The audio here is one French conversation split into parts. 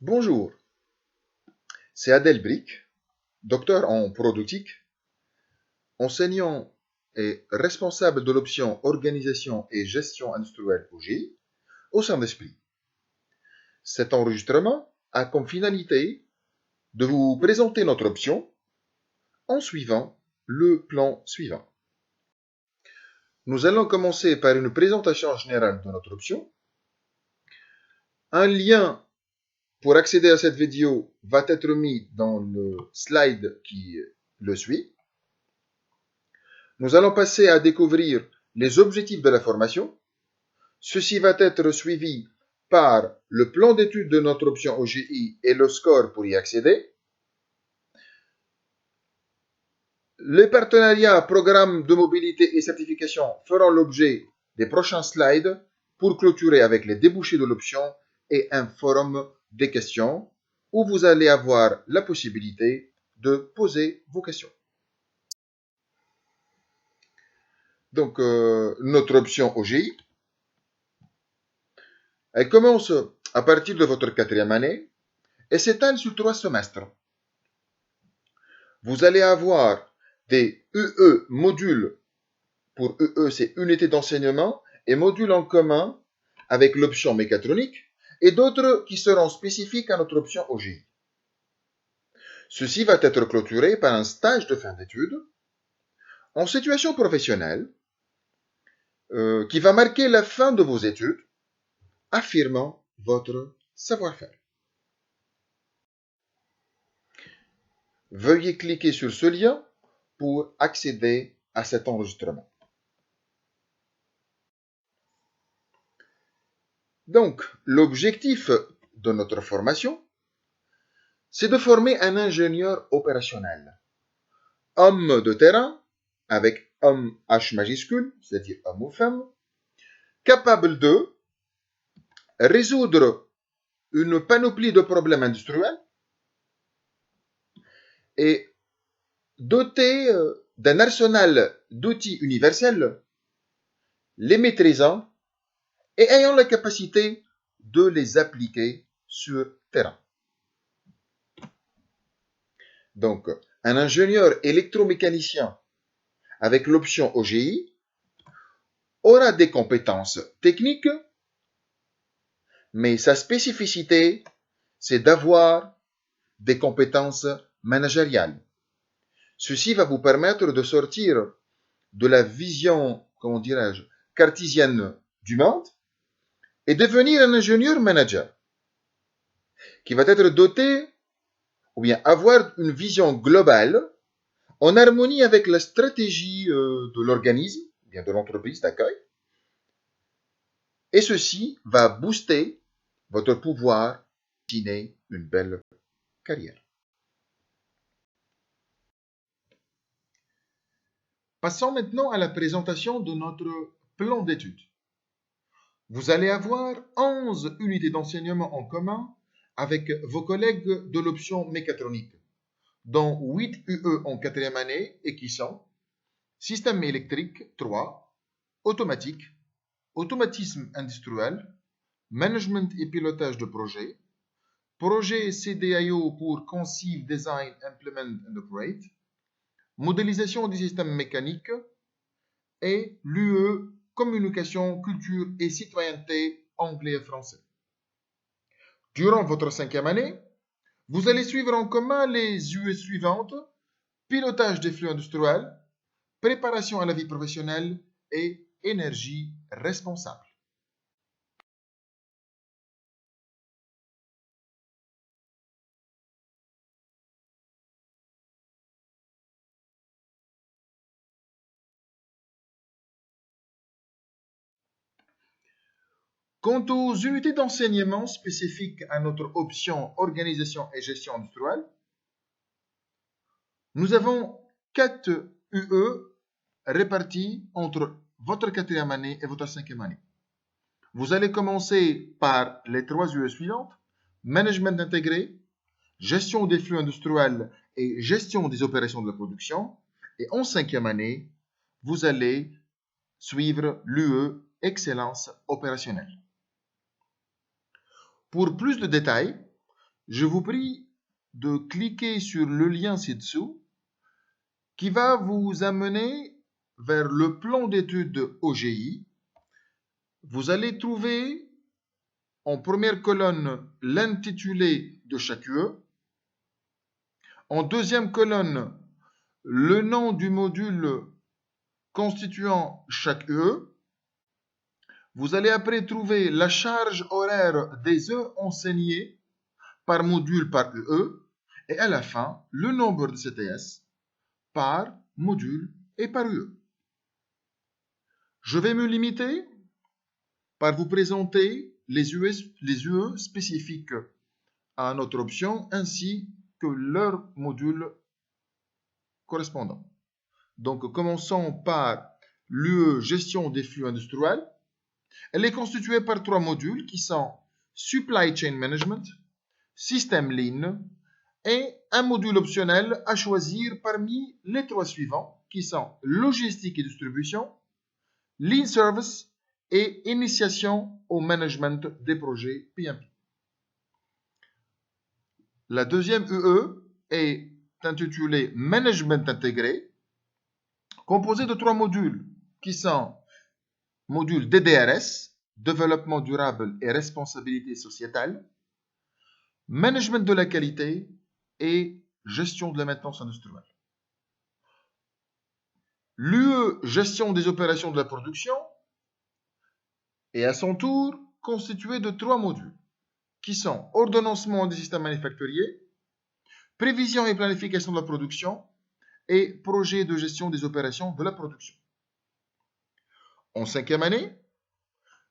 Bonjour, c'est Adel Brick, docteur en productique, enseignant et responsable de l'option Organisation et gestion industrielle OGI au sein d'Esprit. Cet enregistrement a comme finalité de vous présenter notre option en suivant le plan suivant. Nous allons commencer par une présentation générale de notre option. Un lien pour accéder à cette vidéo va être mis dans le slide qui le suit. Nous allons passer à découvrir les objectifs de la formation. Ceci va être suivi par le plan d'études de notre option OGI et le score pour y accéder. Les partenariats, programmes de mobilité et certification feront l'objet des prochains slides pour clôturer avec les débouchés de l'option et un forum des questions où vous allez avoir la possibilité de poser vos questions. Donc, notre option OGI, elle commence à partir de votre 4e année et s'étale sur 3 semestres. Vous allez avoir des UE modules, pour UE c'est unité d'enseignement, et modules en commun avec l'option mécatronique, et d'autres qui seront spécifiques à notre option OGI. Ceci va être clôturé par un stage de fin d'études en situation professionnelle qui va marquer la fin de vos études, affirmant votre savoir-faire. Veuillez cliquer sur ce lien pour accéder à cet enregistrement. Donc, l'objectif de notre formation, c'est de former un ingénieur opérationnel, homme de terrain, avec homme H majuscule, c'est-à-dire homme ou femme, capable de résoudre une panoplie de problèmes industriels et doté d'un arsenal d'outils universels, les maîtrisant et ayant la capacité de les appliquer sur terrain. Donc, un ingénieur électromécanicien avec l'option OGI aura des compétences techniques, mais sa spécificité, c'est d'avoir des compétences managériales. Ceci va vous permettre de sortir de la vision, comment dirais-je, cartésienne du monde et devenir un ingénieur manager qui va être doté ou bien avoir une vision globale en harmonie avec la stratégie de l'organisme, bien de l'entreprise d'accueil. Et ceci va booster votre pouvoir dessiner une belle carrière. Passons maintenant à la présentation de notre plan d'études. Vous allez avoir 11 unités d'enseignement en commun avec vos collègues de l'option mécatronique, dont 8 UE en 4e année et qui sont système électrique 3, automatique, automatisme industriel, management et pilotage de projet, projet CDIO pour Conceive, Design, Implement and Operate, modélisation des systèmes mécaniques et l'UE communication, culture et citoyenneté anglais et français. Durant votre 5e année, vous allez suivre en commun les UE suivantes: pilotage des flux industriels, préparation à la vie professionnelle et énergie responsable. Quant aux unités d'enseignement spécifiques à notre option organisation et gestion industrielle, nous avons 4 UE répartis entre votre 4e année et votre 5e année. Vous allez commencer par les 3 UE suivantes: management intégré, gestion des flux industriels et gestion des opérations de la production. Et en 5e année, vous allez suivre l'UE excellence opérationnelle. Pour plus de détails, je vous prie de cliquer sur le lien ci-dessous qui va vous amener vers le plan d'études OGI. Vous allez trouver en première colonne l'intitulé de chaque UE. En deuxième colonne, le nom du module constituant chaque UE. Vous allez après trouver la charge horaire des heures enseignées par module par UE. Et à la fin, le nombre de CTS par module et par UE. Je vais me limiter par vous présenter les UE spécifiques à notre option ainsi que leurs modules correspondants. Donc, commençons par l'UE gestion des flux industriels. Elle est constituée par 3 modules qui sont Supply Chain Management, System Lean et un module optionnel à choisir parmi les 3 suivants qui sont Logistique et distribution, Lean Service et Initiation au management des projets PMP. La deuxième UE est intitulée Management intégré, composé de 3 modules qui sont module DDRS, Développement durable et responsabilité sociétale, Management de la qualité et Gestion de la maintenance industrielle. L'UE Gestion des opérations de la production est à son tour constituée de 3 modules qui sont Ordonnancement des systèmes manufacturiers, Prévision et planification de la production et Projet de gestion des opérations de la production. En 5e année,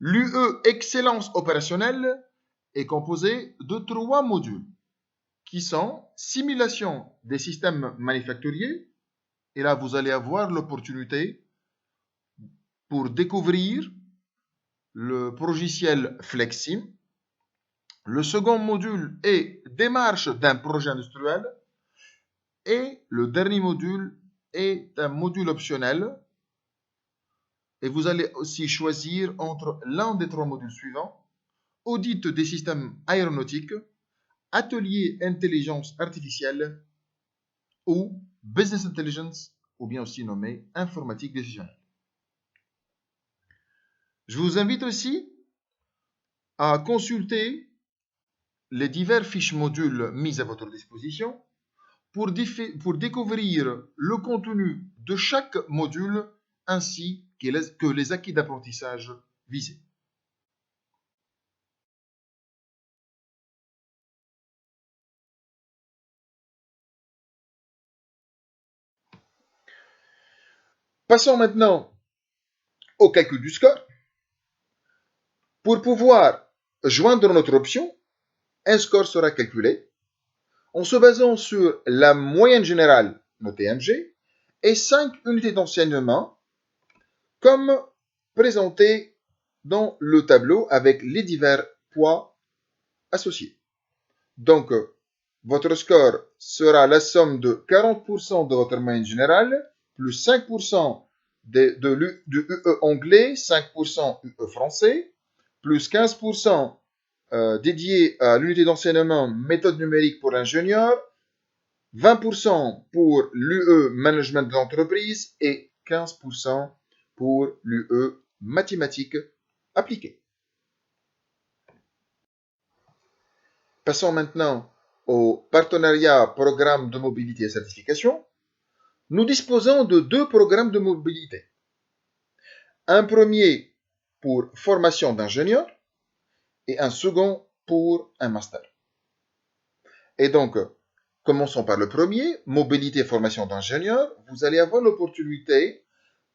l'UE Excellence opérationnelle est composée de 3 modules qui sont Simulation des systèmes manufacturiers, et là vous allez avoir l'opportunité pour découvrir le logiciel Flexsim. Le second module est Démarche d'un projet industriel et le dernier module est un module optionnel. Et vous allez aussi choisir entre l'un des 3 modules suivants, Audit des systèmes aéronautiques, Atelier intelligence artificielle ou Business Intelligence, ou bien aussi nommé informatique décisionnelle. Je vous invite aussi à consulter les divers fiches modules mis à votre disposition pour découvrir le contenu de chaque module ainsi que les acquis d'apprentissage visés. Passons maintenant au calcul du score. Pour pouvoir joindre notre option, un score sera calculé en se basant sur la moyenne générale, notée MG, et 5 unités d'enseignement, comme présenté dans le tableau avec les divers poids associés. Donc, votre score sera la somme de 40% de votre moyenne générale, plus 5% du UE anglais, 5% UE français, plus 15% dédié à l'unité d'enseignement méthode numérique pour l'ingénieur, 20% pour l'UE management de l'entreprise et 15% pour l'UE mathématiques appliquées. Passons maintenant au partenariat programme de mobilité et certification. Nous disposons de 2 programmes de mobilité. Un premier pour formation d'ingénieur et un second pour un master. Et donc, commençons par le premier, mobilité et formation d'ingénieur. Vous allez avoir l'opportunité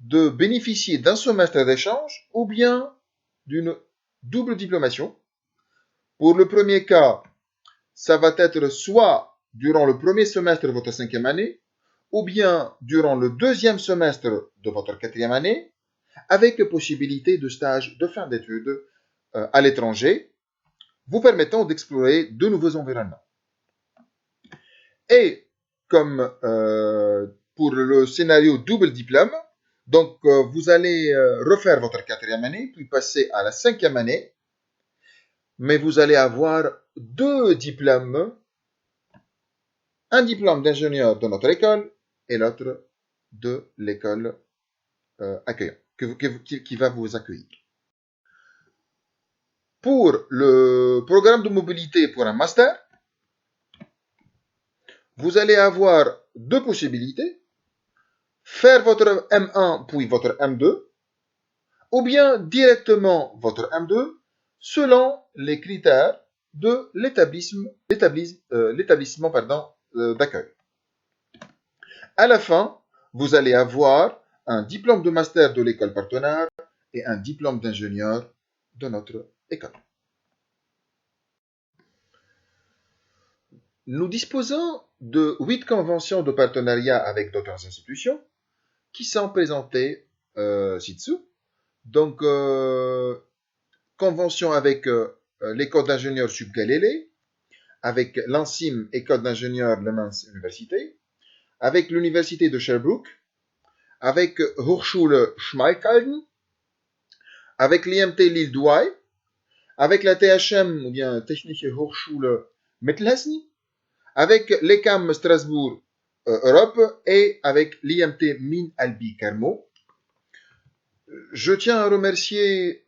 de bénéficier d'un semestre d'échange ou bien d'une double diplomation. Pour le premier cas, ça va être soit durant le premier semestre de votre 5e année, ou bien durant le 2e semestre de votre 4e année, avec possibilité de stage de fin d'études à l'étranger, vous permettant d'explorer de nouveaux environnements. Et comme pour le scénario double diplôme, donc vous allez refaire votre 4e année, puis passer à la 5e année, mais vous allez avoir deux diplômes, un diplôme d'ingénieur de notre école et l'autre de l'école accueillante, qui va vous accueillir. Pour le programme de mobilité pour un master, vous allez avoir deux possibilités. Faire votre M1 puis votre M2, ou bien directement votre M2 selon les critères de l'établissement d'accueil. À la fin, vous allez avoir un diplôme de master de l'école partenaire et un diplôme d'ingénieur de notre école. Nous disposons de 8 conventions de partenariat avec d'autres institutions qui sont présentées ci-dessous. Donc, convention avec l'école d'ingénieurs Sub Galilée, avec l'ANSIM, école d'ingénieurs Le Mans Université, avec l'université de Sherbrooke, avec Hochschule Schmalkalden, avec l'IMT Lille-Douai, avec la THM, ou bien Technische Hochschule Mittelhessen, avec l'ECAM Strasbourg Europe et avec l'IMT Mines Albi Carmo. Je tiens à remercier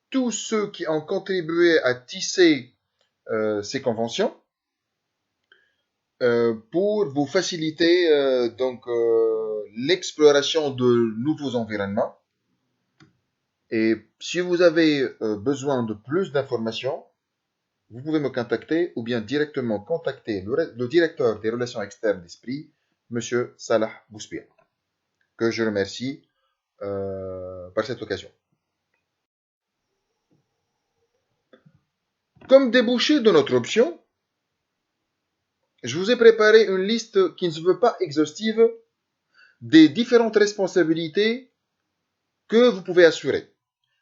tous ceux qui ont contribué à tisser ces conventions pour vous faciliter l'exploration de nouveaux environnements. Et si vous avez besoin de plus d'informations, vous pouvez me contacter ou bien directement contacter le directeur des relations externes d'Esprit, M. Salah Bouspia, que je remercie par cette occasion. Comme débouché de notre option, je vous ai préparé une liste qui ne se veut pas exhaustive des différentes responsabilités que vous pouvez assurer.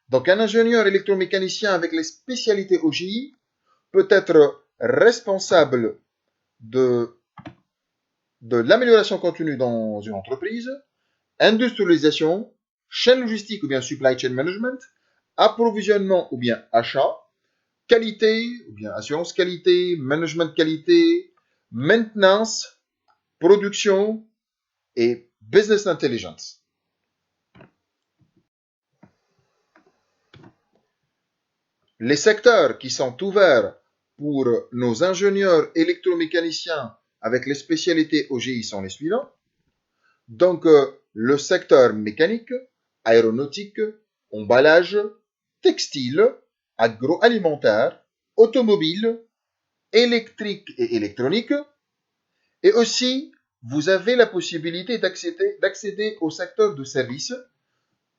Donc, un ingénieur électromécanicien avec les spécialités OGI peut être responsable de l'amélioration continue dans une entreprise, industrialisation, chaîne logistique ou bien supply chain management, approvisionnement ou bien achat, qualité ou bien assurance qualité, management qualité, maintenance, production et business intelligence. Les secteurs qui sont ouverts pour nos ingénieurs électromécaniciens avec les spécialités OGI sont les suivants. Donc, le secteur mécanique, aéronautique, emballage, textile, agroalimentaire, automobile, électrique et électronique. Et aussi, vous avez la possibilité d'accéder au secteur de services,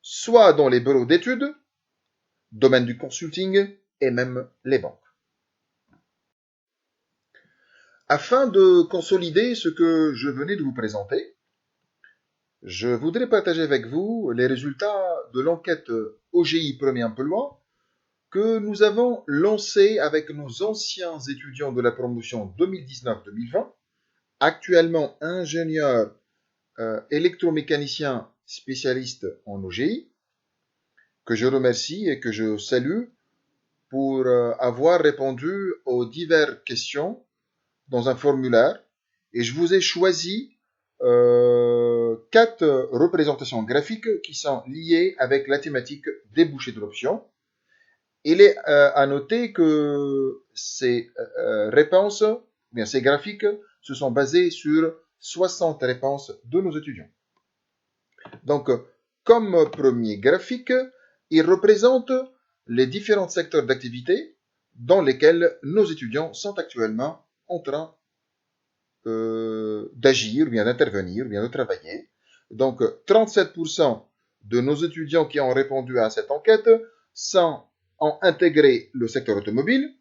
soit dans les bureaux d'études, domaine du consulting et même les banques. Afin de consolider ce que je venais de vous présenter, je voudrais partager avec vous les résultats de l'enquête OGI Premier Emploi que nous avons lancée avec nos anciens étudiants de la promotion 2019-2020, actuellement ingénieurs électromécaniciens spécialistes en OGI, que je remercie et que je salue pour avoir répondu aux diverses questions dans un formulaire. Et je vous ai choisi 4 représentations graphiques qui sont liées avec la thématique débouchés de l'option. Il est à noter que ces réponses, bien ces graphiques, se sont basés sur 60 réponses de nos étudiants. Donc, comme premier graphique, il représente les différents secteurs d'activité dans lesquels nos étudiants sont actuellement en train d'agir, ou bien d'intervenir, ou bien de travailler. Donc, 37% de nos étudiants qui ont répondu à cette enquête ont intégré le secteur automobile,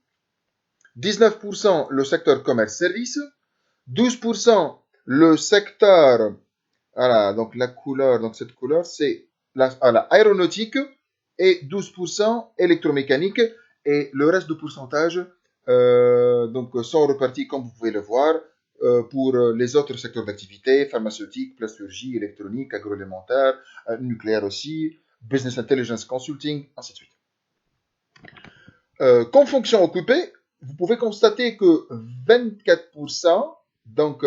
19% le secteur commerce-service, 12% le secteur, voilà, donc la couleur, donc cette couleur, c'est aéronautique, et 12% électromécanique, et le reste de pourcentage donc sont repartis, comme vous pouvez le voir, pour les autres secteurs d'activité, pharmaceutique, plasturgie, électronique, agroalimentaire, nucléaire aussi, business intelligence consulting, ainsi de suite. Comme fonction occupée, vous pouvez constater que 24% donc,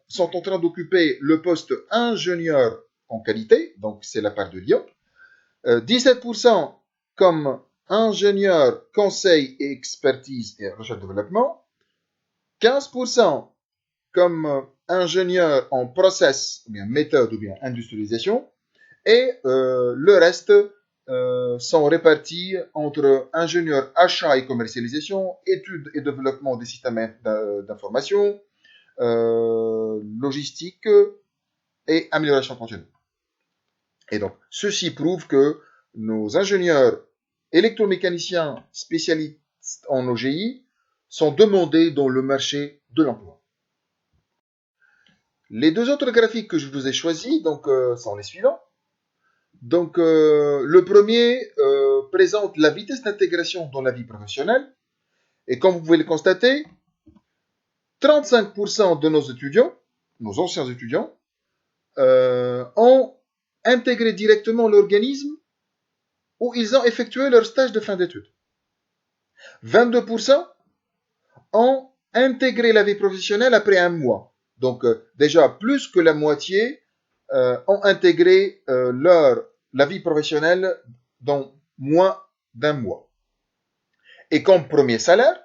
sont en train d'occuper le poste ingénieur en qualité, donc c'est la part de Lyon. 17% comme ingénieur conseil et expertise et recherche-développement. 15% comme ingénieur en process, ou bien méthode, ou bien industrialisation. Et le reste sont répartis entre ingénieurs achat et commercialisation, études et développement des systèmes d'information, logistique et amélioration continue. Et donc, ceci prouve que nos ingénieurs électromécaniciens spécialistes en OGI sont demandés dans le marché de l'emploi. Les deux autres graphiques que je vous ai choisis donc, sont les suivants. Donc, le premier présente la vitesse d'intégration dans la vie professionnelle. Et comme vous pouvez le constater, 35% de nos étudiants, nos anciens étudiants, ont intégré directement l'organisme où ils ont effectué leur stage de fin d'études. 22% ont intégré la vie professionnelle après un mois. Donc, déjà, plus que la moitié ont intégré la vie professionnelle dans moins d'un mois. Et comme premier salaire,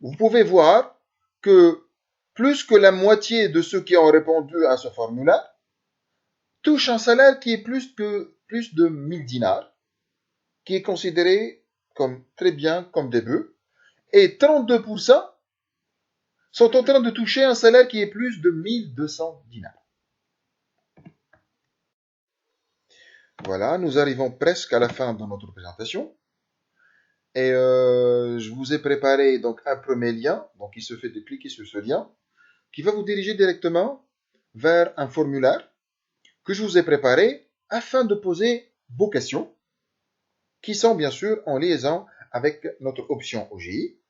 vous pouvez voir que plus que la moitié de ceux qui ont répondu à ce formulaire touchent un salaire qui est plus de 1000 dinars, qui est considéré comme très bien comme début, et 32% sont en train de toucher un salaire qui est plus de 1200 dinars. Voilà, nous arrivons presque à la fin de notre présentation. Et je vous ai préparé donc un premier lien. Donc il se fait de cliquer sur ce lien qui va vous diriger directement vers un formulaire que je vous ai préparé afin de poser vos questions qui sont bien sûr en liaison avec notre option OGI.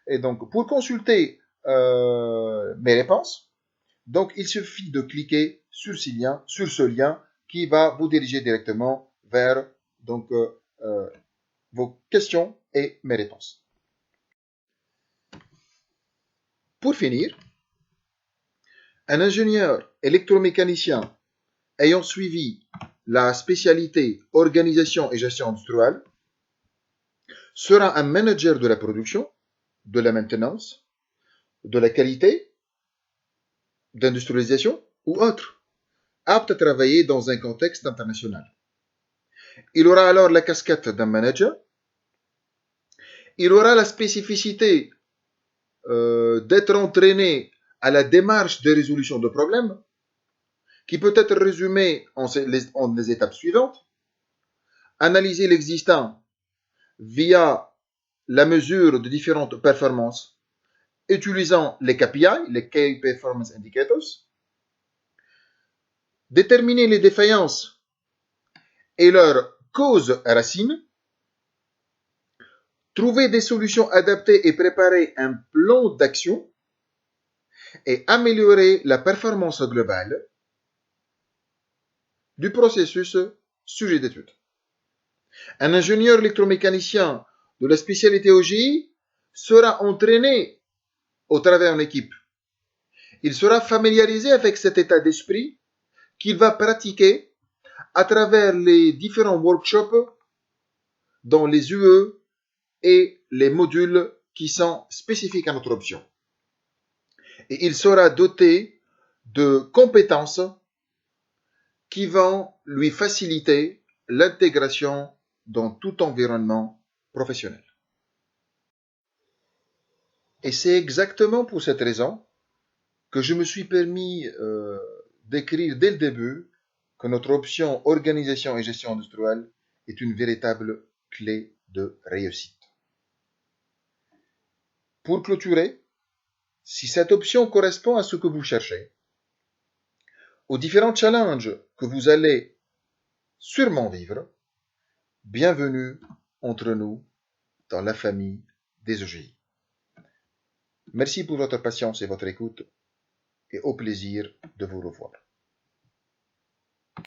Et donc pour consulter mes réponses, donc il suffit de cliquer sur ce lien qui va vous diriger directement vers donc, vos questions et mes réponses. Pour finir, un ingénieur électromécanicien ayant suivi la spécialité organisation et gestion industrielle sera un manager de la production, de la maintenance, de la qualité, d'industrialisation ou autre, apte à travailler dans un contexte international. Il aura alors la casquette d'un manager. Il aura la spécificité d'être entraîné à la démarche de résolution de problèmes, qui peut être résumée en les étapes suivantes. Analyser l'existant via la mesure de différentes performances, utilisant les KPI, les Key Performance Indicators. Déterminer les défaillances et leurs causes racines. Trouver des solutions adaptées et préparer un plan d'action et améliorer la performance globale du processus sujet d'étude. Un ingénieur électromécanicien de la spécialité OGI sera entraîné au travers d'une équipe. Il sera familiarisé avec cet état d'esprit qu'il va pratiquer à travers les différents workshops dans les UE et les modules qui sont spécifiques à notre option. Et il sera doté de compétences qui vont lui faciliter l'intégration dans tout environnement professionnel. Et c'est exactement pour cette raison que je me suis permis d'écrire dès le début que notre option organisation et gestion industrielle est une véritable clé de réussite. Pour clôturer, si cette option correspond à ce que vous cherchez, aux différents challenges que vous allez sûrement vivre, bienvenue entre nous dans la famille des OGI. Merci pour votre patience et votre écoute et au plaisir de vous revoir.